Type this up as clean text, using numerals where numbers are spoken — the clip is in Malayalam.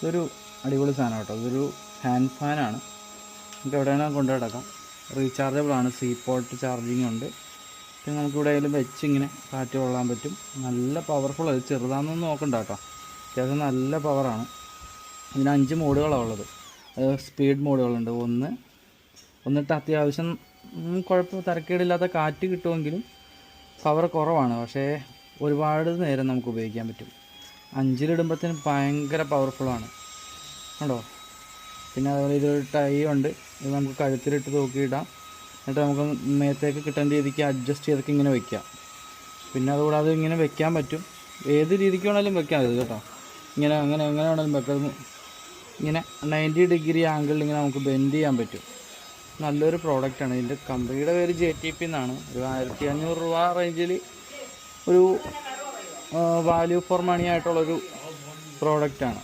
ഇതൊരു അടിപൊളി സാധനം കേട്ടോ. ഇതൊരു ഹാൻഡ് ഫാനാണ്. നമുക്ക് എവിടെയാണ് കൊണ്ടു നടക്കാം. റീചാർജബിൾ ആണ്. സി പോർട്ട് ചാർജിങ് ഉണ്ട്. പിന്നെ നമുക്ക് ഇവിടെ ആയാലും വെച്ച് ഇങ്ങനെ കാറ്റ് കൊള്ളാൻ പറ്റും. നല്ല പവർഫുൾ. അത് ചെറുതാണെന്നൊന്നും നോക്കണ്ട കേട്ടോ. അത്യാവശ്യം നല്ല പവറാണ്. ഇതിന് 5 മോഡുകളാണ് ഉള്ളത്. സ്പീഡ് മോഡുകളുണ്ട്. ഒന്നിട്ട് അത്യാവശ്യം തരക്കേടില്ലാത്ത കാറ്റ് കിട്ടുമെങ്കിലും പവർ കുറവാണ്. പക്ഷേ ഒരുപാട് നേരം നമുക്ക് ഉപയോഗിക്കാൻ പറ്റും. 5-ലിടുമ്പോഴത്തേനും ഭയങ്കര പവർഫുള്ളാണ് കണ്ടോ. പിന്നെ അതുപോലെ ഇതൊരു ടൈ ഉണ്ട്. ഇത് നമുക്ക് കഴുത്തിലിട്ട് തൂക്കിയിടാം. എന്നിട്ട് നമുക്ക് മേത്തേക്ക് കിട്ടേണ്ട രീതിക്ക് അഡ്ജസ്റ്റ് ചെയ്തൊക്കെ ഇങ്ങനെ വെക്കാം. പിന്നെ അതുകൂടാതെ ഇങ്ങനെ വെക്കാൻ പറ്റും. ഏത് രീതിക്ക് വേണമെങ്കിലും വെക്കാം ഇത് കേട്ടോ. ഇങ്ങനെ എങ്ങനെ വേണമെങ്കിലും വെക്കാം. ഇങ്ങനെ 90 ഡിഗ്രി ആംഗിളിൽ ഇങ്ങനെ നമുക്ക് ബെൻഡ് ചെയ്യാൻ പറ്റും. നല്ലൊരു പ്രോഡക്റ്റാണ്. ഇതിൻ്റെ കമ്പനിയുടെ പേര് JTP എന്നാണ്. ഒരു 1500 രൂപ റേഞ്ചിൽ ഒരു വാല്യൂ ഫോർ മണി ആയിട്ടുള്ളൊരു പ്രോഡക്റ്റാണ്.